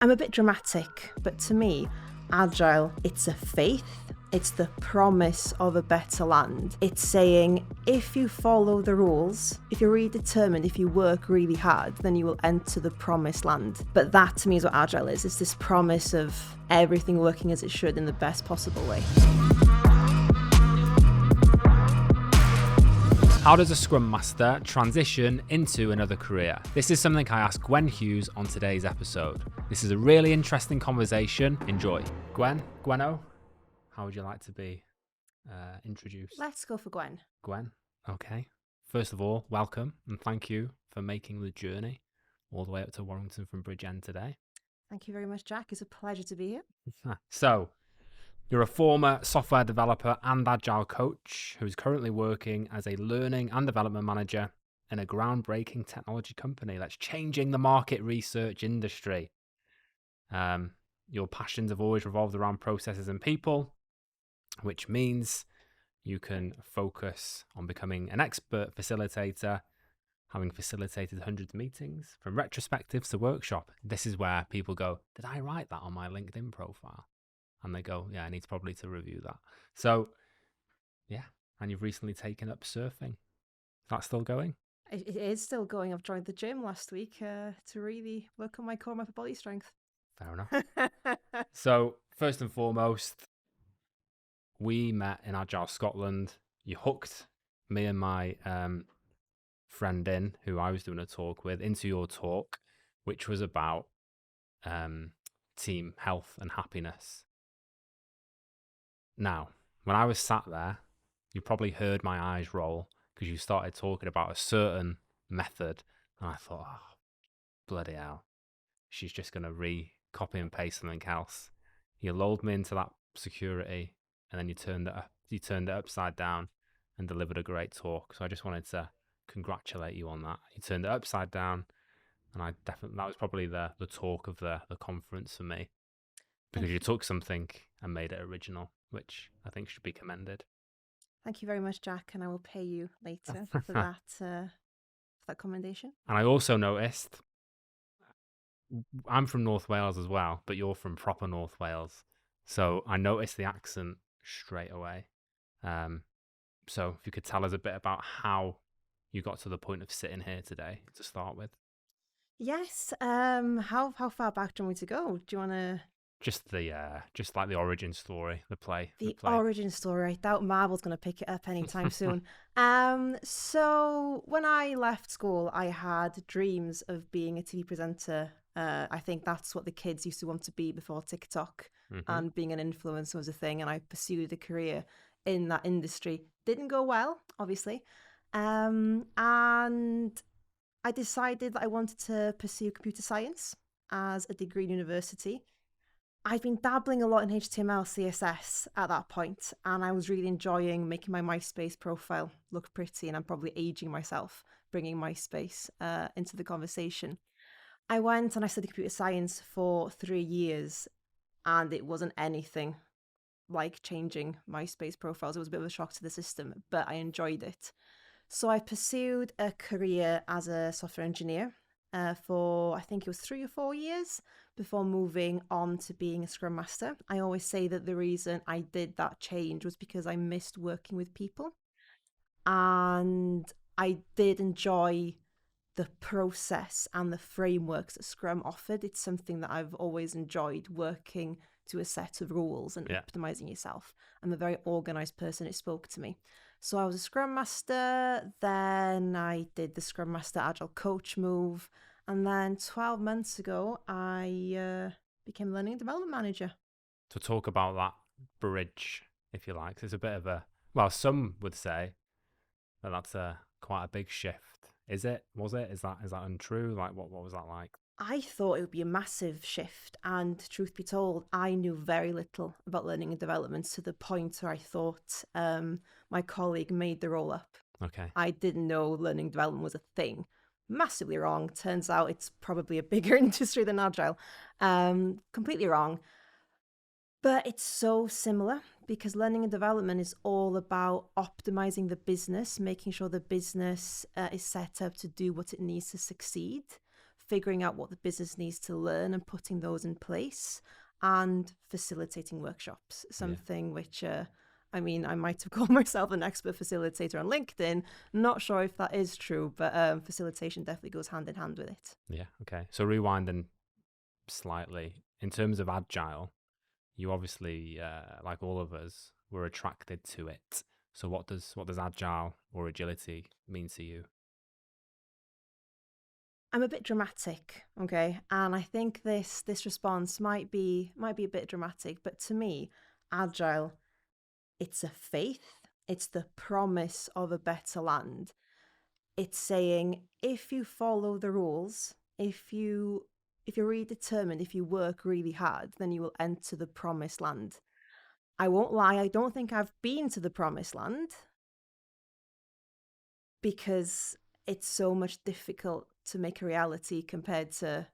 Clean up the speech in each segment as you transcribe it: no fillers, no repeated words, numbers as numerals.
I'm a bit dramatic, but to me, Agile, it's a faith. It's the promise of a better land. It's saying, if you follow the rules, if you're really determined, if you work really hard, then you will enter the promised land. But that to me is what Agile is. It's this promise of everything working as it should in the best possible way. How does a Scrum Master transition into another career? This is something I asked Gwen Hughes on today's episode. This is a really interesting conversation. Enjoy. Gwenno, how would you like to be introduced? Let's go for Gwen. Gwen, okay. First of all, welcome and thank you for making the journey all the way up to Warrington from Bridgend today. Thank you very much, Jack. It's a pleasure to be here. So, you're a former software developer and agile coach who is currently working as a learning and development manager in a groundbreaking technology company that's changing the market research industry. Your passions have always revolved around processes and people, which means you can focus on becoming an expert facilitator, having facilitated hundreds of meetings, from retrospectives to workshop. This is where people go, did I write that on my LinkedIn profile? And they go, yeah, I need probably to review that. So, yeah, and you've recently taken up surfing. Is that still going? It is still going. I've joined the gym last week to really work on my core and upper body strength. Fair enough. So, first and foremost, we met in Agile Scotland. You hooked me and my friend in, who I was doing a talk with, into your talk, which was about team health and happiness. Now, when I was sat there, you probably heard my eyes roll because you started talking about a certain method. And I thought, oh, bloody hell, she's just going to copy and paste something else. You lulled me into that security and then you turned it upside down and delivered a great talk. So I just wanted to congratulate you on that. You turned it upside down and that was probably the talk of the conference for me, because you took something and made it original, which I think should be commended. Thank you very much, Jack, and I will pay you later for that commendation. And I also noticed, I'm from North Wales as well, but you're from proper North Wales. So I noticed the accent straight away. So if you could tell us a bit about how you got to the point of sitting here today to start with. Yes. How far back do you want me to go? Do you want to... Just like the origin story, the play. Origin story. I doubt Marvel's going to pick it up anytime soon. So when I left school, I had dreams of being a TV presenter. I think that's what the kids used to want to be before TikTok, and being an influencer was a thing. And I pursued a career in that industry. Didn't go well, obviously. And I decided that I wanted to pursue computer science as a degree in university. I've been dabbling a lot in HTML, CSS at that point, and I was really enjoying making my MySpace profile look pretty, and I'm probably aging myself, bringing MySpace into the conversation. I went and I studied computer science for 3 years, and it wasn't anything like changing MySpace profiles. It was a bit of a shock to the system, but I enjoyed it. So I pursued a career as a software engineer for, I think it was 3 or 4 years, before moving on to being a Scrum Master. I always say that the reason I did that change was because I missed working with people. And I did enjoy the process and the frameworks that Scrum offered. It's something that I've always enjoyed, working to a set of rules and optimizing yourself. I'm a very organized person. It spoke to me. So I was a Scrum Master, then I did the Scrum Master Agile Coach move, and then 12 months ago, I became Learning and Development Manager. To talk about that bridge, if you like, there's a bit of a, well, some would say that that's quite a big shift. Is it? Was it? Is that untrue? Like, what was that like? I thought it would be a massive shift, and truth be told, I knew very little about learning and development, to the point where I thought my colleague made the roll up. Okay. I didn't know learning and development was a thing. Massively wrong. Turns out it's probably a bigger industry than Agile. Completely wrong. But it's so similar, because learning and development is all about optimizing the business, making sure the business is set up to do what it needs to succeed. figuring out what the business needs to learn and putting those in place, and facilitating workshops, something which I mean, I might have called myself an expert facilitator on LinkedIn. Not sure if that is true, but facilitation definitely goes hand in hand with it. Yeah. Okay. So rewinding slightly, in terms of Agile, you obviously, like all of us, were attracted to it. So what does Agile or agility mean to you? I'm a bit dramatic, okay, and I think this response might be a bit dramatic, but to me, Agile, it's a faith, it's the promise of a better land. It's saying if you follow the rules, if you're really determined, if you work really hard, then you will enter the promised land. I won't lie, I don't think I've been to the promised land because it's so much difficult to make a reality compared to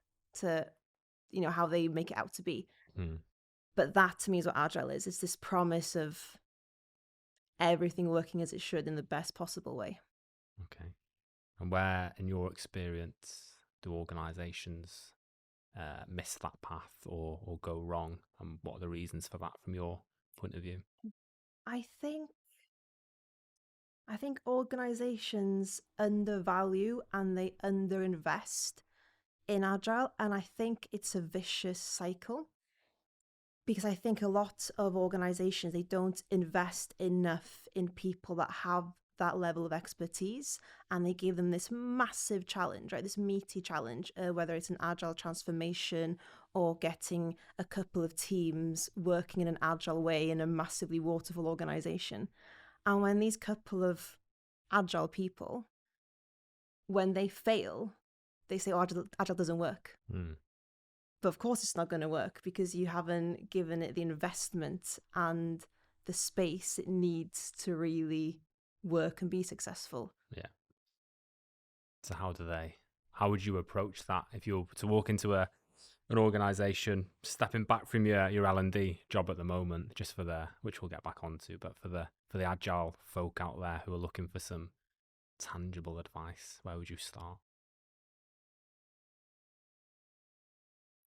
how they make it out to be. Hmm. But that to me is what Agile is. It's this promise of everything working as it should in the best possible way. Okay. And where, in your experience, do organizations miss that path or go wrong? And what are the reasons for that from your point of view? I think organizations undervalue and they underinvest in Agile, and I think it's a vicious cycle because I think a lot of organizations, they don't invest enough in people that have that level of expertise, and they give them this massive challenge, right? This meaty challenge, whether it's an Agile transformation or getting a couple of teams working in an Agile way in a massively waterfall organization. And when these couple of Agile people, when they fail, they say, oh, Agile doesn't work. Mm. But of course it's not going to work because you haven't given it the investment and the space it needs to really work and be successful. Yeah. So how would you approach that if you were to walk into an organization, stepping back from your L&D job at the moment, just for which we'll get back onto, but for the Agile folk out there who are looking for some tangible advice, where would you start?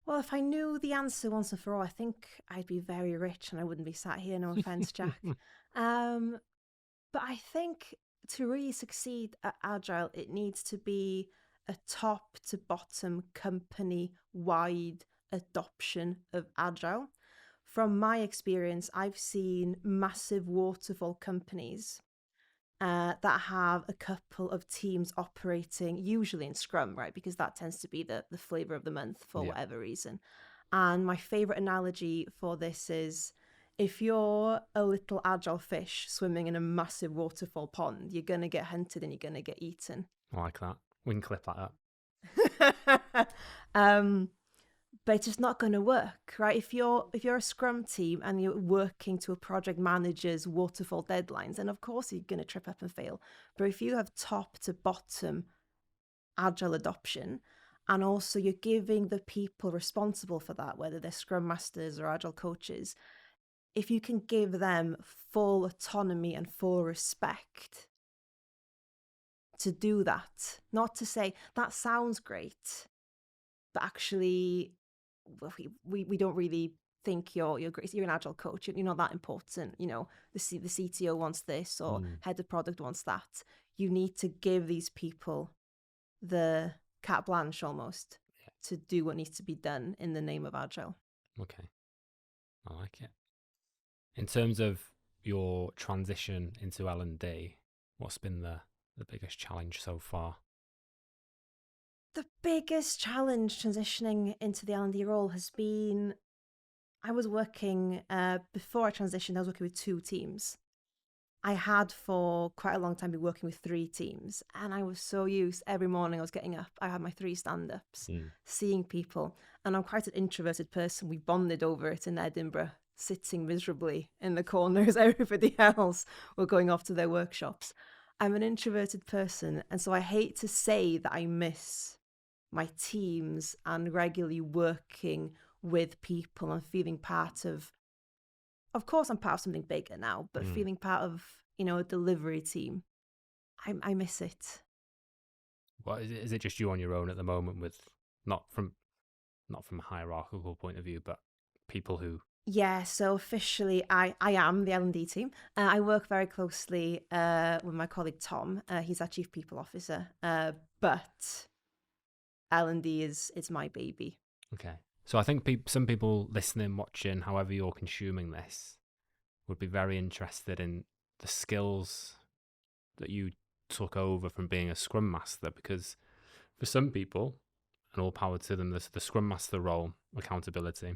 Well, if I knew the answer once and for all, I think I'd be very rich and I wouldn't be sat here, no offense, Jack. But I think to really succeed at Agile, it needs to be a top to bottom company wide adoption of Agile. From my experience, I've seen massive waterfall companies that have a couple of teams operating, usually in Scrum, right? Because that tends to be the flavor of the month for whatever reason. And my favorite analogy for this is if you're a little Agile fish swimming in a massive waterfall pond, you're going to get hunted and you're going to get eaten. I like that. We can clip that up. But it's just not going to work, right? If you're a Scrum team and you're working to a project manager's waterfall deadlines, then of course you're going to trip up and fail. But if you have top to bottom Agile adoption, and also you're giving the people responsible for that, whether they're Scrum Masters or Agile coaches, if you can give them full autonomy and full respect to do that, not to say that sounds great, but actually we don't really think you're great. You're an Agile coach. You're not that important. You know, the CTO wants this or head of product wants that. You need to give these people the carte blanche almost to do what needs to be done in the name of Agile. Okay. I like it. In terms of your transition into L&D, what's been the biggest challenge so far? The biggest challenge transitioning into the L&D role has been, I was working, before I transitioned, I was working with 2 teams. I had for quite a long time been working with 3 teams, and I was so used. Every morning I was getting up, I had my 3 stand-ups, seeing people, and I'm quite an introverted person. We bonded over it in Edinburgh, sitting miserably in the corners. Everybody else were going off to their workshops. I'm an introverted person, and so I hate to say that I miss my teams and regularly working with people and feeling part of course I'm part of something bigger now, but feeling part of, a delivery team. I miss it. What is it just you on your own at the moment with Not from a hierarchical point of view, but people who. Yeah, so officially, I am the L&D team. I work very closely with my colleague Tom. He's our chief people officer. But L&D is my baby. Okay. So I think some people listening, watching, however you're consuming this, would be very interested in the skills that you took over from being a Scrum Master, because for some people, and all power to them, the Scrum Master role, accountability,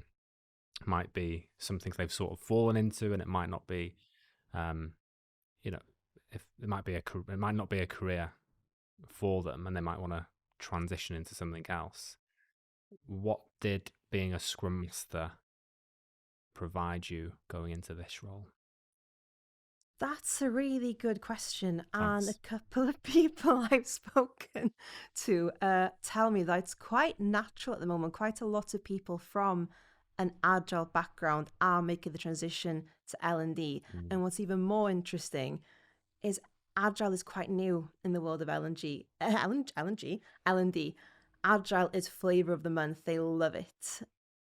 might be something they've sort of fallen into, and it might not be, if it might not be a career for them, and they might want to transition into something else. What did being a Scrum Master provide you going into this role? That's a really good question. Thanks. And a couple of people I've spoken to tell me that it's quite natural at the moment. Quite a lot of people from an agile background are making the transition to L&D. And what's even more interesting is agile is quite new in the world of L&D. Agile is flavor of the month. They love it.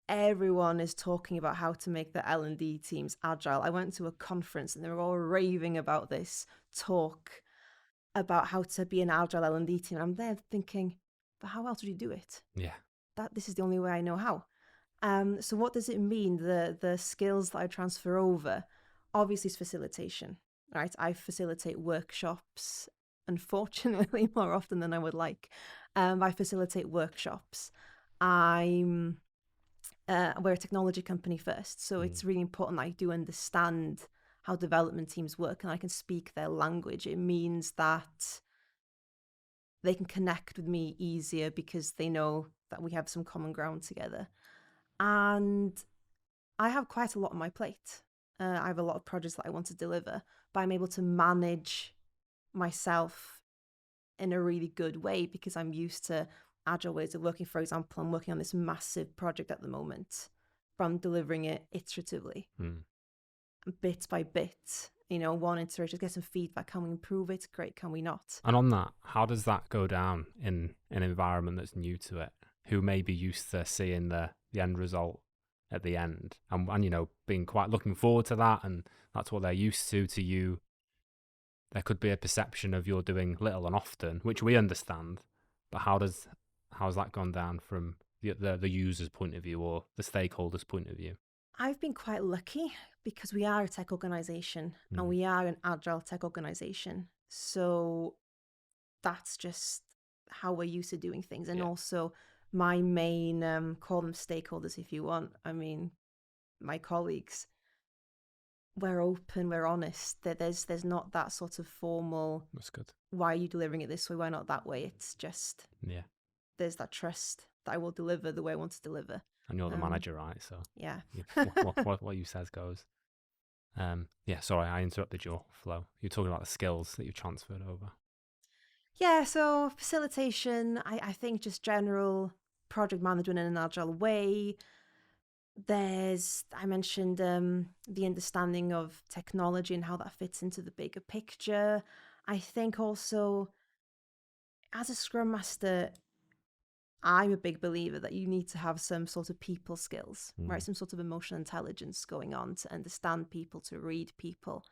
Everyone is talking about how to make the L&D teams agile. I went to a conference and they were all raving about this talk about how to be an agile L&D team. And I'm there thinking, but how else would you do it? Yeah. This is the only way I know how. So what does it mean? The skills that I transfer over, obviously, is facilitation. Right, I facilitate workshops. Unfortunately, more often than I would like. I facilitate workshops. We're a technology company first, so it's really important that I do understand how development teams work and I can speak their language. It means that they can connect with me easier because they know that we have some common ground together. And I have quite a lot on my plate. I have a lot of projects that I want to deliver, but I'm able to manage myself in a really good way because I'm used to agile ways of working. For example, I'm working on this massive project at the moment, but I'm delivering it iteratively, bit by bit. One iteration, get some feedback. Can we improve it? Great. Can we not? And on that, how does that go down in an environment that's new to it, who may be used to seeing the end result at the end, and being quite looking forward to that, and that's what they're used to you? There could be a perception of you're doing little and often, which we understand, but how's that gone down from the user's point of view or the stakeholder's point of view? I've been quite lucky because we are a tech organization and we are an agile tech organization. So that's just how we're used to doing things. And also my main, call them stakeholders if you want. I mean, my colleagues, we're open, we're honest. There's not that sort of formal, that's good. Why are you delivering it this way? Why not that way? It's just, there's that trust that I will deliver the way I want to deliver. And you're the manager, right? So yeah. what you says goes. Sorry, I interrupted your flow. You're talking about the skills that you transferred over. Yeah, so facilitation, I think just general project management in an agile way. I mentioned the understanding of technology and how that fits into the bigger picture. I think also, as a Scrum Master, I'm a big believer that you need to have some sort of people skills, right? Some sort of emotional intelligence going on to understand people, to read people.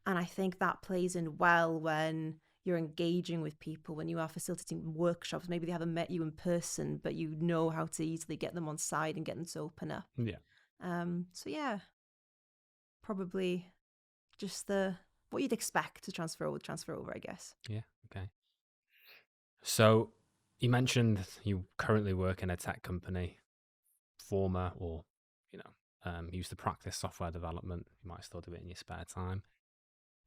And I think that plays in well when you're engaging with people, when you are facilitating workshops. Maybe they haven't met you in person, but you know how to easily get them on side and get them to open up. Probably just what you'd expect to transfer over, I guess. Yeah, okay. So you mentioned you currently work in a tech company, former or, used to practice software development. You might still do it in your spare time.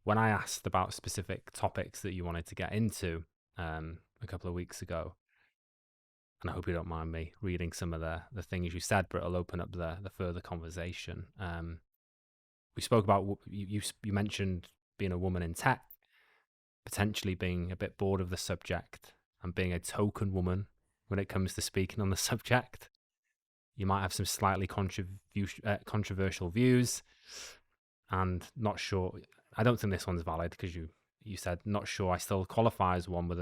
When I asked about specific topics that you wanted to get into a couple of weeks ago, and I hope you don't mind me reading some of the things you said, but it'll open up the further conversation. We spoke about, you mentioned being a woman in tech, potentially being a bit bored of the subject and being a token woman when it comes to speaking on the subject. You might have some slightly controversial views, and not sure. I don't think this one's valid because you said not sure I still qualify as one with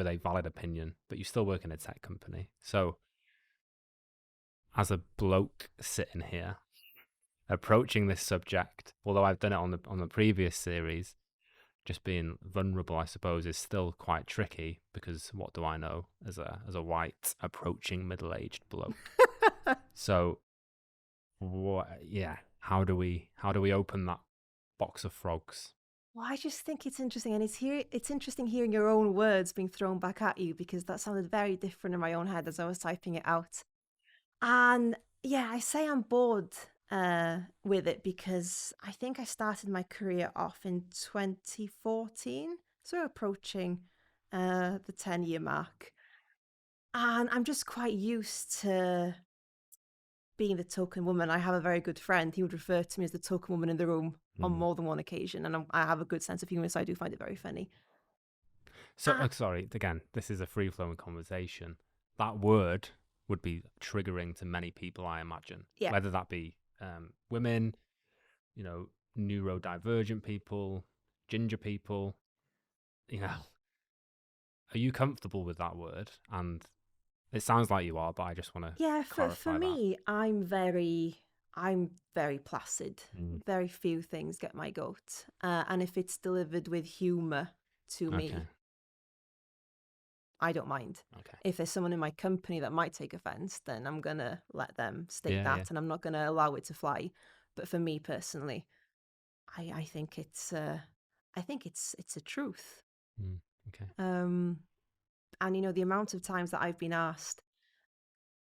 a valid opinion, but you still work in a tech company. So as a bloke sitting here approaching this subject, although I've done it on the previous series, just being vulnerable, I suppose, is still quite tricky because what do I know as a white approaching middle-aged bloke? So, how do we open that box of frogs? Well, I just think it's interesting, and it's interesting hearing your own words being thrown back at you, because that sounded very different in my own head as I was typing it out. And yeah, I say I'm bored with it because I think I started my career off in 2014, so we're approaching the 10-year mark. And I'm just quite used to being the token woman. I have a very good friend. He would refer to me as the token woman in the room on more than one occasion. And I have a good sense of humor, so I do find it very funny. So, sorry, again, this is a free-flowing conversation. That word would be triggering to many people, I imagine. Yeah. Whether that be women, neurodivergent people, ginger people, Are you comfortable with that word? And it sounds like you are, but I just want to clarify for me, I'm very placid. Mm. Very few things get my goat, and if it's delivered with humor to me, I don't mind. Okay. If there's someone in my company that might take offense, then I'm gonna let them state that, and I'm not gonna allow it to fly. But for me personally, I think it's a truth. Okay. And the amount of times that I've been asked,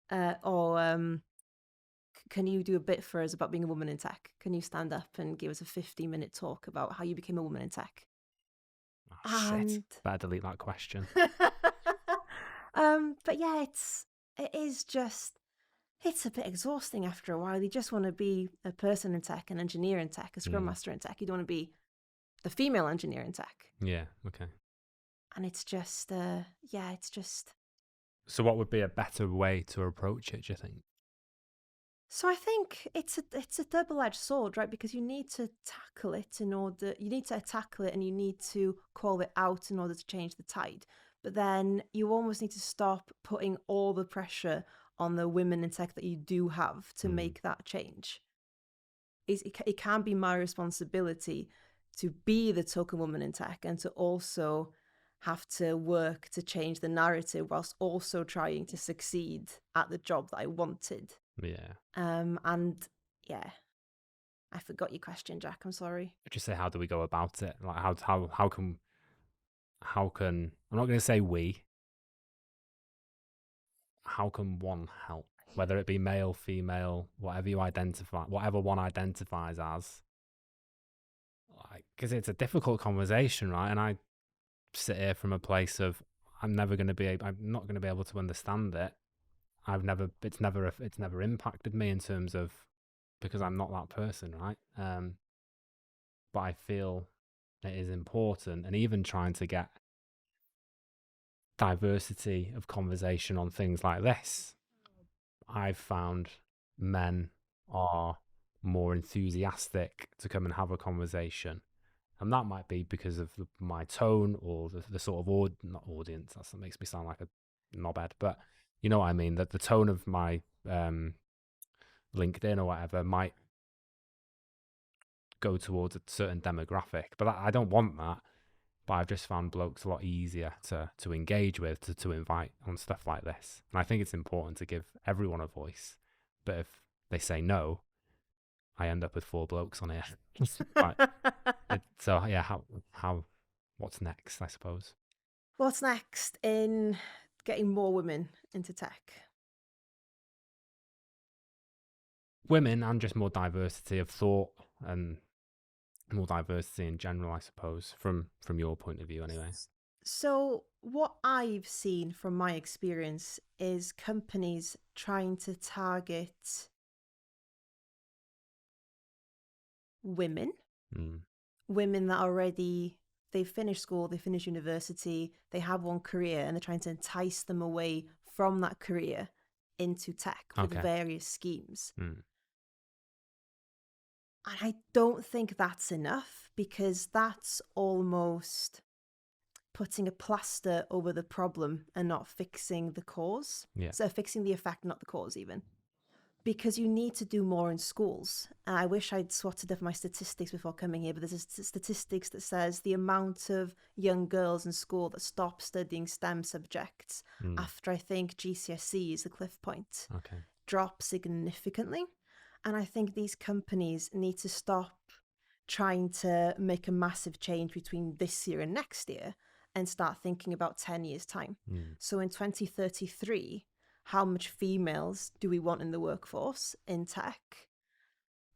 can you do a bit for us about being a woman in tech? Can you stand up and give us a 50-minute talk about how you became a woman in tech? Oh, shit. Better delete that question. But yeah, it's a bit exhausting after a while. You just want to be a person in tech, an engineer in tech, a Scrum Master in tech. You don't want to be the female engineer in tech. Yeah, okay. And it's just, it's just... So what would be a better way to approach it, do you think? So I think it's a double-edged sword, right? Because you need to tackle it and you need to call it out in order to change the tide. But then you almost need to stop putting all the pressure on the women in tech that you do have to make that change. It can be my responsibility to be the token woman in tech and to also have to work to change the narrative whilst also trying to succeed at the job that I wanted. Yeah. And yeah, I forgot your question, Jack. I'm sorry. Just say, how do we go about it? Like, how can I'm not going to say we. How can one help? Whether it be male, female, whatever one identifies as. Because it's a difficult conversation, right? And I sit here from a place of I'm not going to be able to understand it. It's never impacted me in terms of, because I'm not that person, right? But I feel it is important, and even trying to get diversity of conversation on things like this, I've found men are more enthusiastic to come and have a conversation. And that might be because of my tone or the sort of not audience. That makes me sound like a knobhead, but you know what I mean. That the tone of my LinkedIn or whatever might go towards a certain demographic, but I don't want that. But I've just found blokes a lot easier to engage with, to invite on stuff like this. And I think it's important to give everyone a voice. But if they say no, I end up with 4 blokes on here. So yeah, what's next, I suppose? What's next in getting more women into tech? Women, and just more diversity of thought and more diversity in general, I suppose, from your point of view anyway. So what I've seen from my experience is companies trying to target women that already, they've finished school, they finished university, they have one career, and they're trying to entice them away from that career into tech with various schemes. And I don't think that's enough, because that's almost putting a plaster over the problem and not fixing the cause. Yeah. So fixing the effect, not the cause even. because you need to do more in schools. I wish I'd swatted up my statistics before coming here, but there's statistics that says the amount of young girls in school that stop studying STEM subjects after, I think, GCSE is the cliff point, drop significantly. And I think these companies need to stop trying to make a massive change between this year and next year and start thinking about 10 years' time. So in 2033, how much females do we want in the workforce in tech?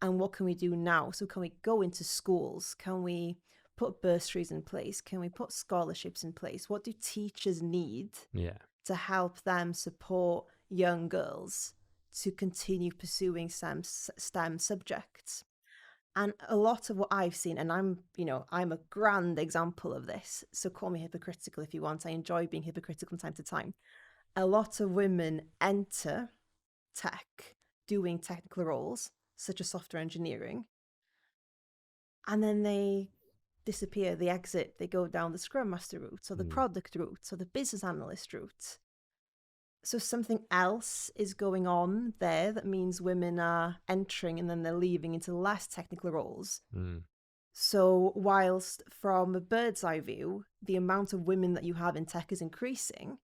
And what can we do now? So can we go into schools? Can we put bursaries in place? Can we put scholarships in place? What do teachers need to help them support young girls to continue pursuing STEM subjects? And a lot of what I've seen, and I'm a grand example of this, so call me hypocritical if you want. I enjoy being hypocritical from time to time. A lot of women enter tech doing technical roles, such as software engineering, and then they disappear, they exit, they go down the Scrum Master route, or the product route, or the business analyst route. So something else is going on there that means women are entering and then they're leaving into less technical roles. So whilst from a bird's eye view, the amount of women that you have in tech is increasing,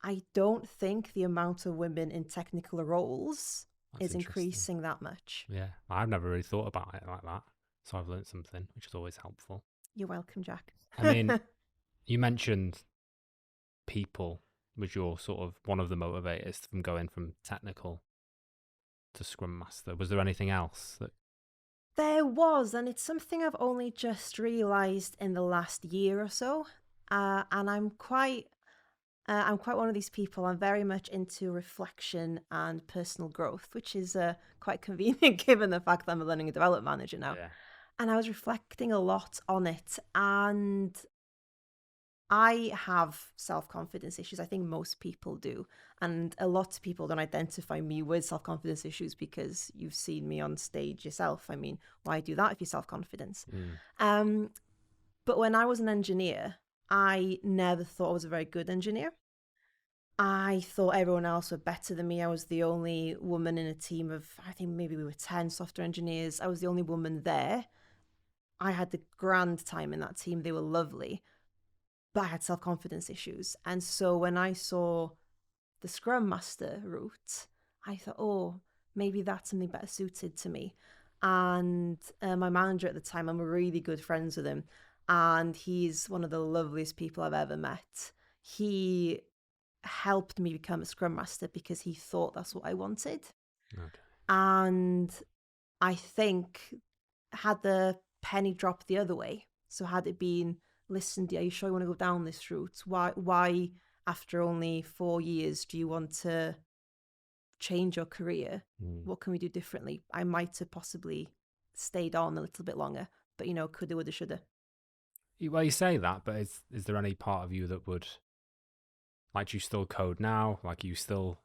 I don't think the amount of women in technical roles is increasing that much. Yeah, I've never really thought about it like that. So I've learned something, which is always helpful. You're welcome, Jack. I mean, you mentioned people was your sort of one of the motivators from going from technical to Scrum Master. Was there anything else that... There was, and it's something I've only just realised in the last year or so. And I'm quite one of these people. I'm very much into reflection and personal growth, which is quite convenient given the fact that I'm a learning and development manager now. Yeah. And I was reflecting a lot on it, and I have self-confidence issues. I think most people do. And a lot of people don't identify me with self-confidence issues because you've seen me on stage yourself. I mean, why do that if you're self-confidence? But when I was an engineer, I never thought I was a very good engineer. I thought everyone else were better than me. I was the only woman in a team of, I think maybe we were 10 software engineers. I was the only woman there. I had the grand time in that team. They were lovely. But I had self-confidence issues. And so when I saw the Scrum Master route, I thought, oh, maybe that's something better suited to me. And my manager at the time, I'm really good friends with him. And he's one of the loveliest people I've ever met. He helped me become a Scrum Master because he thought that's what I wanted. And I think had the penny dropped the other way, so had it been, listen, are you sure you want to go down this route? Why after only 4 years do you want to change your career? What can we do differently? I might have possibly stayed on a little bit longer, but coulda, woulda, shoulda. Well, you say that, but is there any part of you that would, like, do you still code now? Like, do you still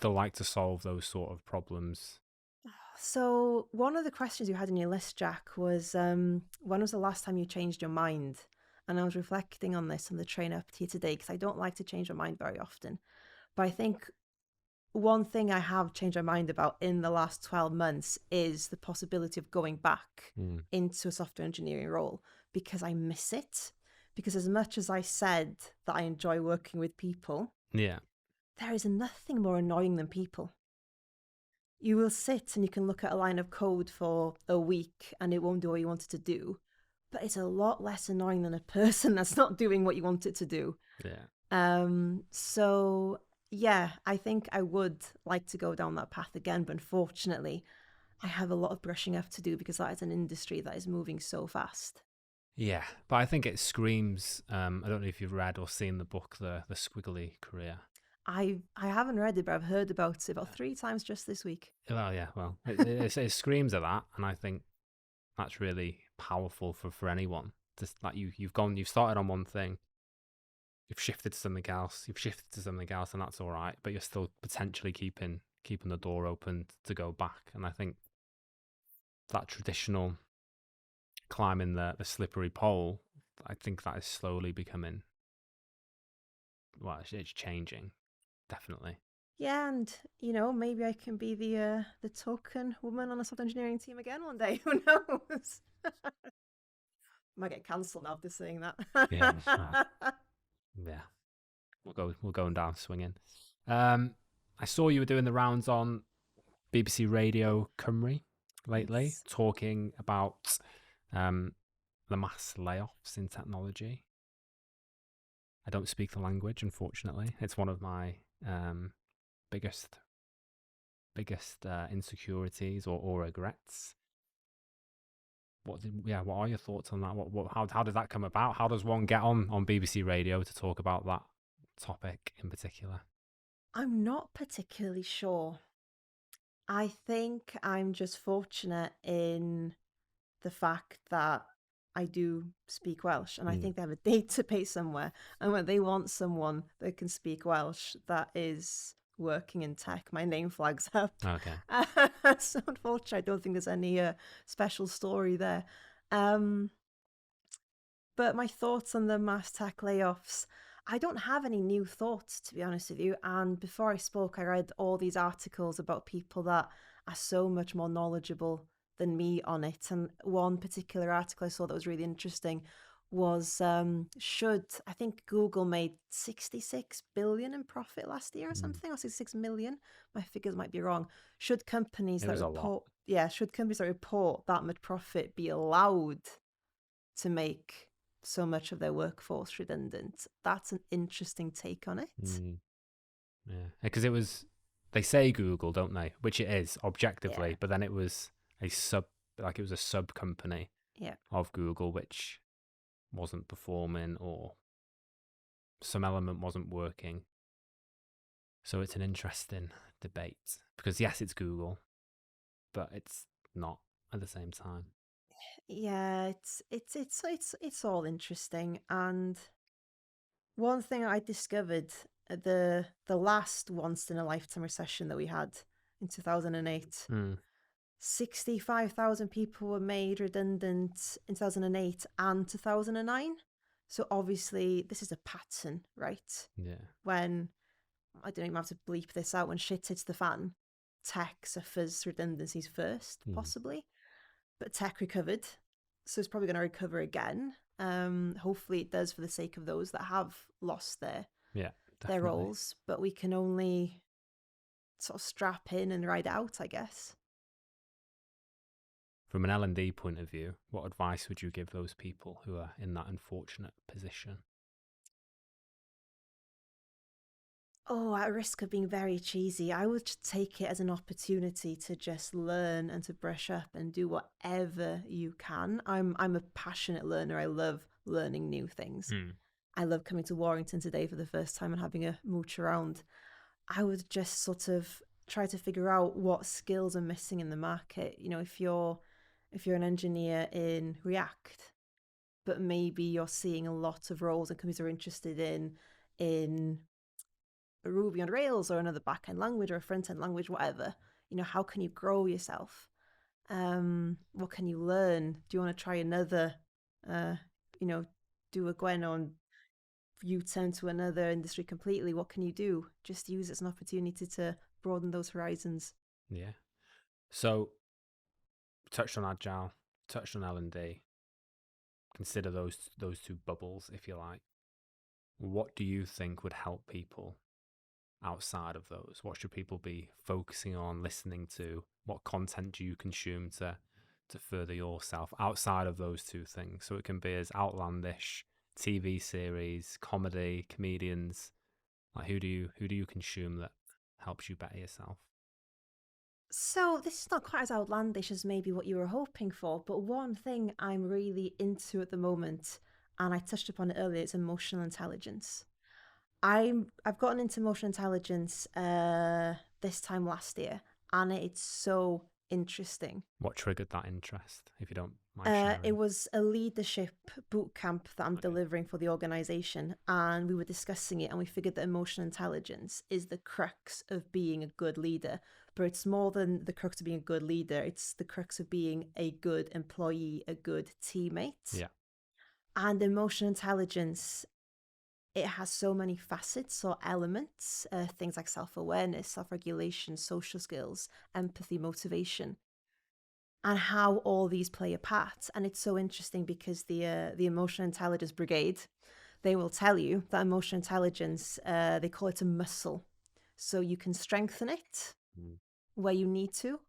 like to solve those sort of problems? So one of the questions you had in your list, Jack, was when was the last time you changed your mind? And I was reflecting on this on the train up here today because I don't like to change my mind very often. But I think one thing I have changed my mind about in the last 12 months is the possibility of going back into a software engineering role because I miss it. Because as much as I said that I enjoy working with people, there is nothing more annoying than people. You will sit and you can look at a line of code for a week and it won't do what you want it to do. But it's a lot less annoying than a person that's not doing what you want it to do. So yeah, I think I would like to go down that path again, but unfortunately, I have a lot of brushing up to do because that is an industry that is moving so fast. Yeah, but I think it screams. I don't know if you've read or seen the book, The Squiggly Career. I haven't read it, but I've heard about it about 3 times just this week. Well, yeah, it screams of that, and I think that's really powerful for anyone. Just like you've started on one thing, you've shifted to something else, and that's all right. But you're still potentially keeping the door open to go back. And I think that traditional climbing the slippery pole, I think that is slowly becoming. Well, it's changing, definitely. Yeah, and maybe I can be the token woman on a software engineering team again one day. Who knows? Might get cancelled now after saying that. Yeah, yeah. We're going down swinging. I saw you were doing the rounds on BBC Radio Cymru lately, Yes. talking about um, the mass layoffs in technology. I don't speak the language, unfortunately. It's one of my biggest insecurities or regrets. What are your thoughts on that? How does that come about? How does one get on BBC Radio to talk about that topic in particular? I'm not particularly sure. I think I'm just fortunate in the fact that I do speak Welsh, and I think they have a database somewhere. And when they want someone that can speak Welsh that is working in tech, my name flags up. Okay. So unfortunately, I don't think there's any special story there. Um, but my thoughts on the mass tech layoffs, I don't have any new thoughts, to be honest with you. And before I spoke, I read all these articles about people that are so much more knowledgeable than me on it. And one particular article I saw that was really interesting was I think Google made 66 billion in profit last year or something, or 66 million. My figures might be wrong. Should companies It that was a lot. report that much profit be allowed to make so much of their workforce redundant? That's an interesting take on it. Yeah, because they say Google, don't they? Which it is objectively, Yeah. but then it was a sub company Yeah. of Google, which wasn't performing or some element wasn't working. So it's an interesting debate because yes, it's Google, but it's not at the same time. Yeah, it's all interesting. And one thing I discovered at the last once in a lifetime recession that we had in 2008, 65,000 people were made redundant in 2008 and 2009. So obviously this is a pattern, right? Yeah. When, I don't even have to bleep this out, when shit hits the fan, tech suffers redundancies first, possibly. But tech recovered, so it's probably going to recover again. Hopefully it does, for the sake of those that have lost their roles. But we can only sort of strap in and ride out, I guess. From an L&D point of view, what advice would you give those people who are in that unfortunate position? Oh, at risk of being very cheesy, I would just take it as an opportunity to just learn and to brush up and do whatever you can. I'm a passionate learner. I love learning new things. I love coming to Warrington today for the first time and having a mooch around. I would just sort of try to figure out what skills are missing in the market. If you're an engineer in React, but maybe you're seeing a lot of roles and companies are interested in Ruby on Rails or another backend language or a front end language, whatever. How can you grow yourself? What can you learn? Do you want to try another? Do a Gwenno and you turn to another industry completely? What can you do? Just use it as an opportunity to broaden those horizons. Yeah. So, touched on Agile, touched on L&D. Consider those two bubbles, if you like. What do you think would help people outside of those? What should people be focusing on, listening to? What content do you consume to further yourself outside of those two things? So it can be as outlandish TV series, comedy, comedians. Like who do you consume that helps you better yourself? So this is not quite as outlandish as maybe what you were hoping for, but one thing I'm really into at the moment, and I touched upon it earlier, it's emotional intelligence. I've gotten into emotional intelligence this time last year, and it's so interesting. What triggered that interest, if you don't mind sharing? It was a leadership boot camp that I'm delivering for the organization, and we were discussing it, and we figured that emotional intelligence is the crux of being a good leader. But it's more than the crux of being a good leader, it's the crux of being a good employee, a good teammate. Yeah. And emotional intelligence it has so many facets or elements, things like self-awareness, self-regulation, social skills, empathy, motivation, and how all these play a part. And it's so interesting because the emotional intelligence brigade, they will tell you that emotional intelligence, they call it a muscle. So you can strengthen it where you need to,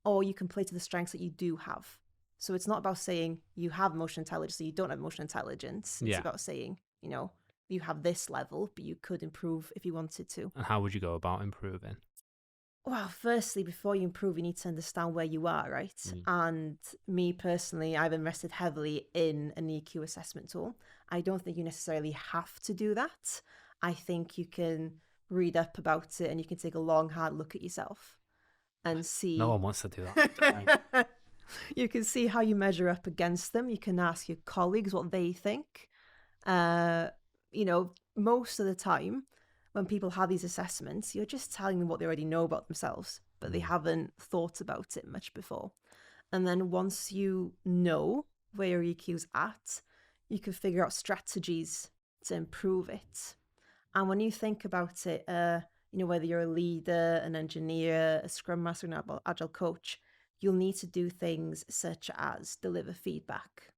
or you can play to the strengths that you do have. So it's not about saying you have emotional intelligence, so you don't have emotional intelligence. It's about saying, you have this level, but you could improve if you wanted to. And how would you go about improving? Well, firstly, before you improve, you need to understand where you are, right? And me personally, I've invested heavily in an EQ assessment tool. I don't think you necessarily have to do that. I think you can read up about it and you can take a long, hard look at yourself and see. No one wants to do that. You can see how you measure up against them. You can ask your colleagues what they think. Most of the time, when people have these assessments, you're just telling them what they already know about themselves, but they haven't thought about it much before. And then once you know where your EQ's at, you can figure out strategies to improve it. And when you think about it, whether you're a leader, an engineer, a Scrum Master, an Agile coach, you'll need to do things such as deliver feedback.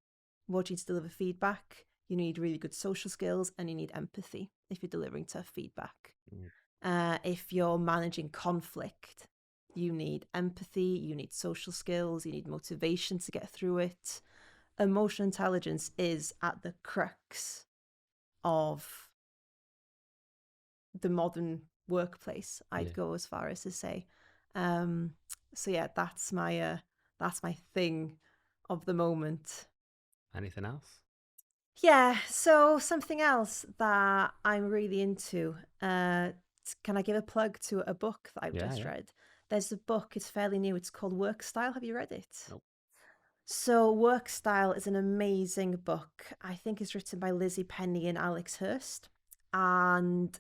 What do you need to deliver feedback? You need really good social skills and you need empathy if you're delivering tough feedback. If you're managing conflict, you need empathy, you need social skills, you need motivation to get through it. Emotional intelligence is at the crux of the modern workplace, I'd go as far as to say. So yeah, that's my thing of the moment. Anything else? Yeah, so something else that I'm really into. Can I give a plug to a book that I've just read? There's a book, it's fairly new, it's called Work Style. Have you read it? Nope. So Work Style is an amazing book. I think it's written by Lizzie Penny and Alex Hurst. And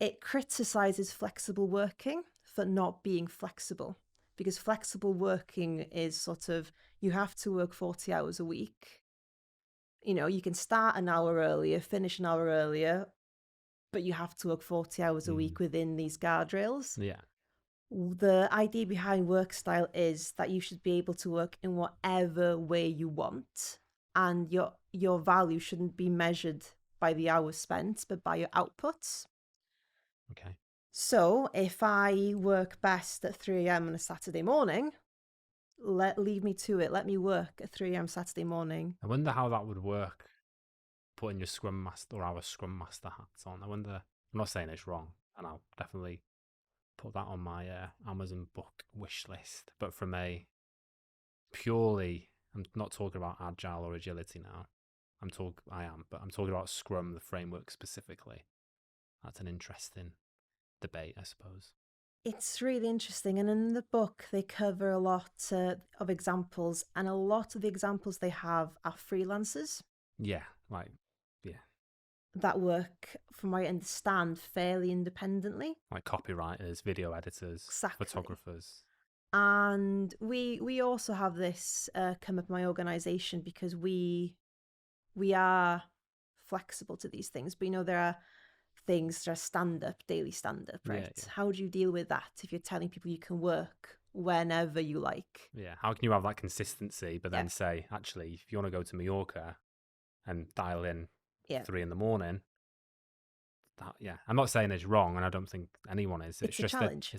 it criticizes flexible working for not being flexible. Because flexible working is sort of, you have to work 40 hours a week. You can start an hour earlier, finish an hour earlier, but you have to work 40 hours a week within these guardrails. Yeah. The idea behind work style is that you should be able to work in whatever way you want, and your value shouldn't be measured by the hours spent, but by your outputs. Okay. So if I work best at 3 a.m. on a Saturday morning, leave me to it. Let me work at 3 a.m. Saturday morning. I wonder how that would work, putting your Scrum Master or our Scrum Master hats on. I wonder, I'm not saying it's wrong, and I'll definitely put that on my Amazon book wish list. But from a purely, I'm not talking about Agile or agility now. I'm talking about Scrum, the framework specifically. That's an interesting debate, I suppose. It's really interesting. And in the book, they cover a lot of examples. And a lot of the examples they have are freelancers. Yeah. That work, from what I understand, fairly independently. Like copywriters, video editors, photographers. And we also have this come up in my organisation because we are flexible to these things. But there are things that are stand-up, daily stand-up, right? Yeah. How do you deal with that if you're telling people you can work whenever you like? Yeah, how can you have that consistency, but then say, actually, if you want to go to Mallorca and dial in 3 a.m, I'm not saying it's wrong, and I don't think anyone is. It's just a challenge.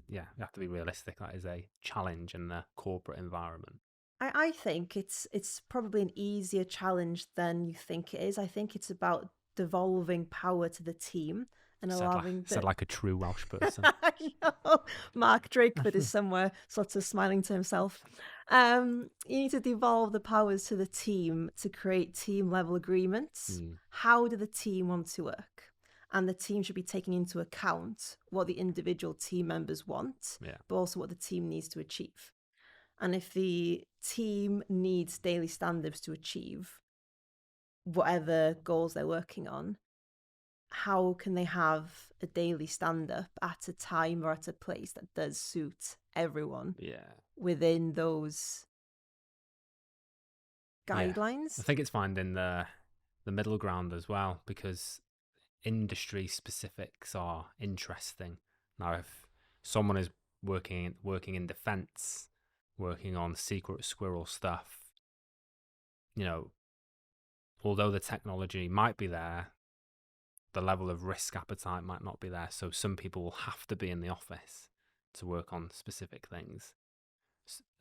You have to be realistic. That is a challenge in the corporate environment. I think it's probably an easier challenge than you think it is. I think it's about devolving power to the team and allowing said like a true Welsh person. I know. Mark Drakeford is somewhere sort of smiling to himself. You need to devolve the powers to the team to create team level agreements. How do the team want to work? And the team should be taking into account what the individual team members want, but also what the team needs to achieve. And if the team needs daily standards to achieve whatever goals they're working on, how can they have a daily stand-up at a time or at a place that does suit everyone within those guidelines? I think it's finding the the middle ground as well, because industry specifics are interesting. Now, if someone is working in defense, working on secret squirrel stuff, although the technology might be there, the level of risk appetite might not be there. So some people will have to be in the office to work on specific things.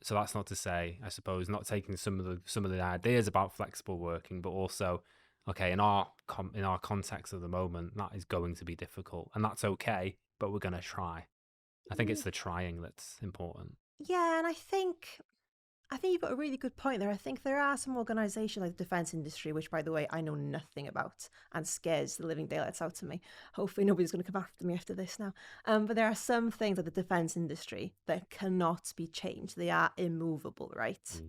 So that's not to say, I suppose, not taking some of the ideas about flexible working, but also, okay, in our context at the moment, that is going to be difficult, and that's okay. But we're going to try. I think it's the trying that's important. Yeah, and I think you've got a really good point there. I think there are some organisations like the defence industry, which, by the way, I know nothing about and scares the living daylights out of me. Hopefully nobody's going to come after me after this now. But there are some things like the defence industry that cannot be changed. They are immovable, right?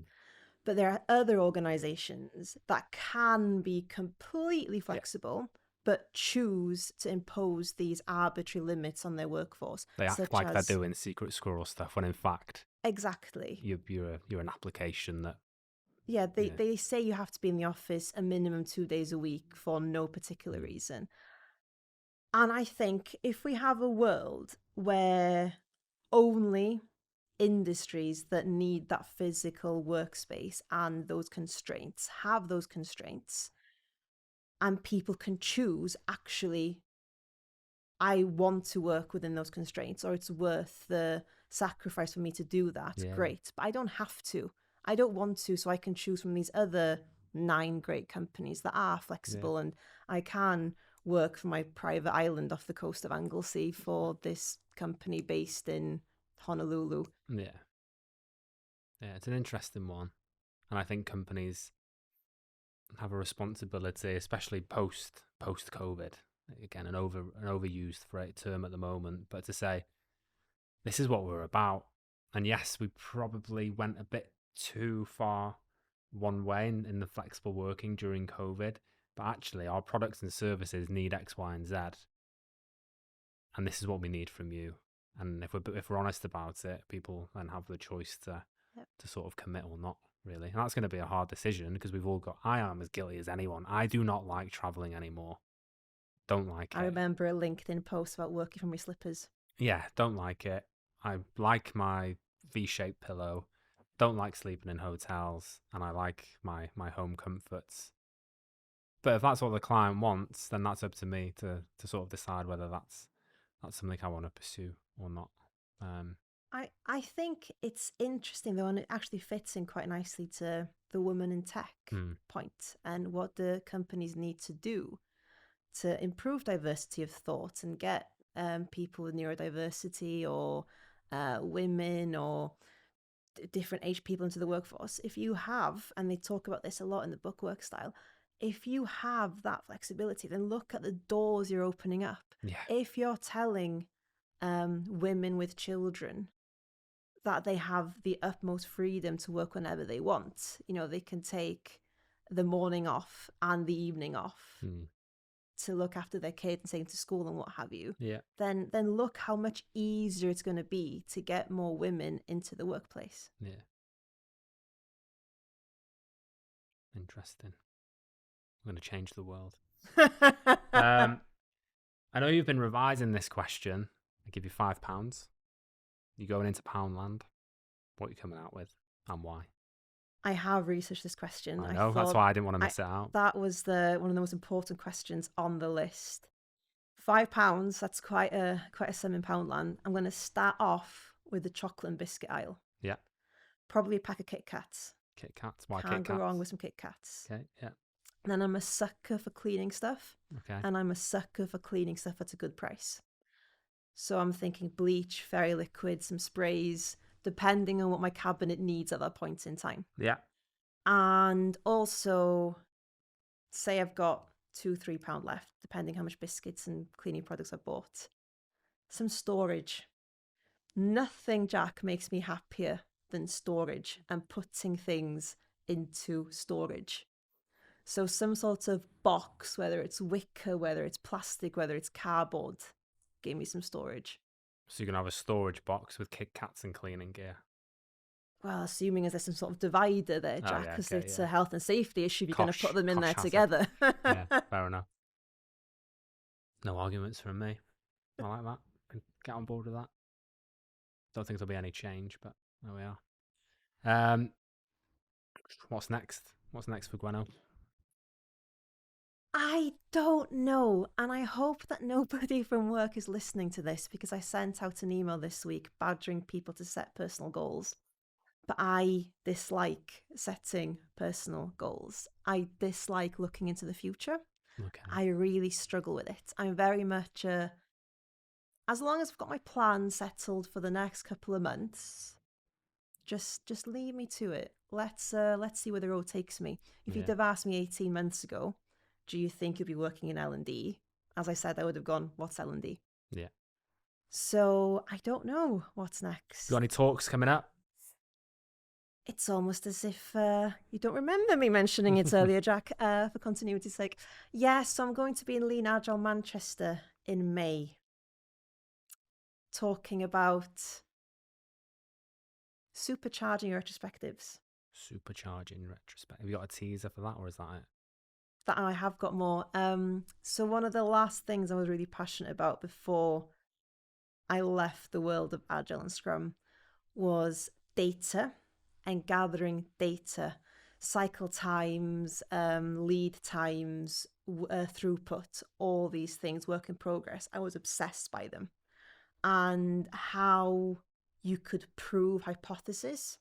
But there are other organisations that can be completely flexible, but choose to impose these arbitrary limits on their workforce. They act like they're doing secret squirrel stuff when in fact, exactly, you're an application that. Yeah, they say you have to be in the office a minimum 2 days a week for no particular reason. And I think if we have a world where only industries that need that physical workspace and those constraints have those constraints, and people can choose, actually, I want to work within those constraints, or it's worth the sacrifice for me to do that, great. But I don't have to. I don't want to, so I can choose from these other 9 great companies that are flexible, and I can work from my private island off the coast of Anglesey for this company based in Honolulu. Yeah, it's an interesting one, and I think companies have a responsibility, especially post COVID. Again, an overused term at the moment, but to say this is what we're about. And yes, we probably went a bit too far one way in the flexible working during COVID, but actually our products and services need X, Y, and Z, and this is what we need from you. And if we're honest about it, people then have the choice to sort of commit or not, really. And that's going to be a hard decision, because I am as guilty as anyone. I do not like traveling anymore. Don't like it. I remember a LinkedIn post about working from your slippers. Yeah, don't like it. I like my V-shaped pillow. Don't like sleeping in hotels, and I like my home comforts. But if that's what the client wants, then that's up to me to sort of decide whether that's something I want to pursue or not. I think it's interesting though, and it actually fits in quite nicely to the woman in tech point, and what the companies need to do to improve diversity of thought and get people with neurodiversity or women or different age people into the workforce. If you have, and they talk about this a lot in the book Work Style, if you have that flexibility, then look at the doors you're opening up. Yeah. If you're telling women with children that they have the utmost freedom to work whenever they want, they can take the morning off and the evening off to look after their kids and take them to school and what have you, then look how much easier it's going to be to get more women into the workplace. Yeah. Interesting. I'm going to change the world. I know you've been revising this question. I give you £5. You're going into Poundland. What are you coming out with and why? I have researched this question. I know, that's why I didn't want to miss it out. That was one of the most important questions on the list. £5, that's quite a sum in Poundland. I'm going to start off with the chocolate and biscuit aisle. Yeah. Probably a pack of Kit Kats. Kit Kats? Why Kit Can't Kats? go wrong with some Kit Kats. Okay, yeah. And then I'm a sucker for cleaning stuff. Okay. And I'm a sucker for cleaning stuff at a good price. So I'm thinking bleach, fairy liquid, some sprays, depending on what my cabinet needs at that point in time. Yeah. And also, say I've got £2-3 left, depending how much biscuits and cleaning products I've bought. Some storage. Nothing, Jack, makes me happier than storage and putting things into storage. So some sort of box, whether it's wicker, whether it's plastic, whether it's cardboard, give me some storage. So you're going to have a storage box with Kit Kats and cleaning gear? well, assuming is there some sort of divider there, Oh, Jack, yeah, because okay, it's yeah. a health and safety issue. You're going to Kosh- put them in Kosh there has it. together. Yeah, fair enough. No arguments from me. I like that. Can get on board with that. Don't think there'll be any change, but there we are. What's next? What's next for Gwenno? I don't know. And I hope that nobody from work is listening to this, because I sent out an email this week badgering people to set personal goals. But I dislike setting personal goals. I dislike looking into the future. Okay. I really struggle with it. I'm very much as long as I've got my plan settled for the next couple of months, just leave me to it. Let's see where the road takes me. If you'd have asked me 18 months ago, do you think you'll be working in L&D? As I said, I would have gone, what's L&D? Yeah. So I don't know what's next. You got any talks coming up? It's almost as if you don't remember me mentioning it earlier, Jack, for continuity's sake. Yes, so I'm going to be in Lean Agile Manchester in May, talking about supercharging your retrospectives. Supercharging retrospect. Have you got a teaser for that, or is that it? That I have got more. So one of the last things I was really passionate about before I left the world of Agile and Scrum was data and gathering data, cycle times, lead times, throughput, all these things, work in progress. I was obsessed by them, and how you could prove hypothesis.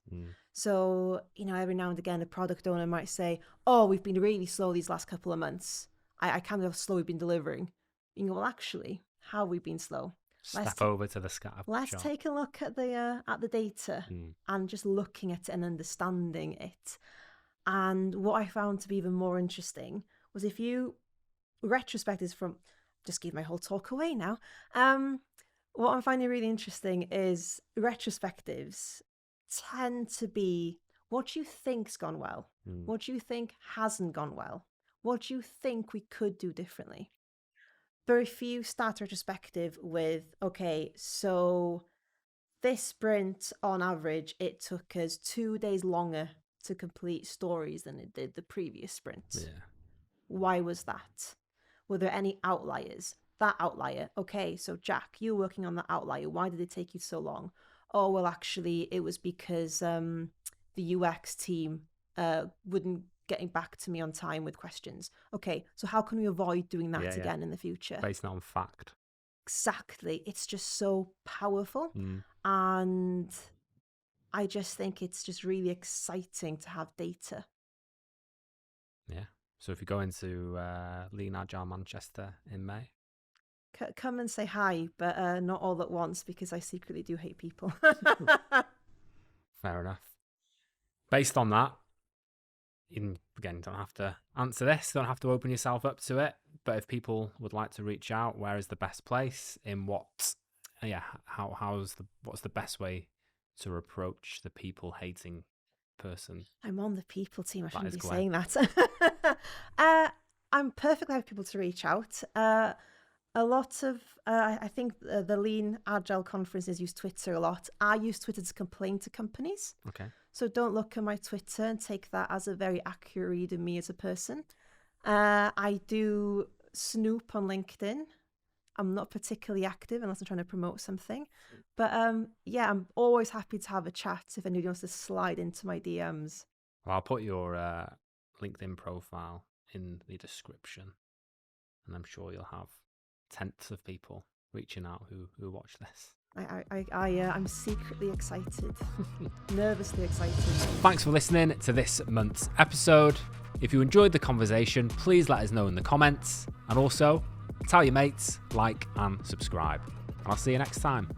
So, every now and again, a product owner might say, oh, we've been really slow these last couple of months. I can't believe how slow we've been delivering. You go, well, actually, how have we been slow? Step over to the scatter Let's chart. take a look at the data and just looking at it and understanding it. And what I found to be even more interesting was if you retrospectives from, just give my whole talk away now. What I'm finding really interesting is retrospectives tend to be what do you think's gone well, what do you think hasn't gone well, what do you think we could do differently. Very few start retrospective with, okay, so this sprint on average, it took us 2 days longer to complete stories than it did the previous sprint. Yeah. Why was that? Were there any outliers? That outlier, okay, so Jack, you were working on that outlier. Why did it take you so long? Oh, well, actually, it was because the UX team wouldn't getting back to me on time with questions. Okay, so how can we avoid doing that again in the future? Based on fact. Exactly. It's just so powerful. And I just think it's just really exciting to have data. Yeah. So if you go into Lean Agile Manchester in May, come and say hi, but not all at once, because I secretly do hate people. Fair enough. Based on that, again, don't have to answer this, don't have to open yourself up to it, but if people would like to reach out, where is the best place? In what? What's the best way to approach the people hating person? I'm on the people team. I shouldn't be Gwen. saying that. I'm perfectly happy for people to reach out. A lot of, I think the Lean Agile conferences use Twitter a lot. I use Twitter to complain to companies. Okay. So don't look at my Twitter and take that as a very accurate read of me as a person. I do snoop on LinkedIn. I'm not particularly active unless I'm trying to promote something. But yeah, I'm always happy to have a chat if anybody wants to slide into my DMs. Well, I'll put your LinkedIn profile in the description, and I'm sure you'll have tenths of people reaching out who watch this. I'm secretly excited, nervously excited. Thanks for listening to this month's episode. If you enjoyed the conversation, please let us know in the comments, and also tell your mates, like and subscribe. And I'll see you next time.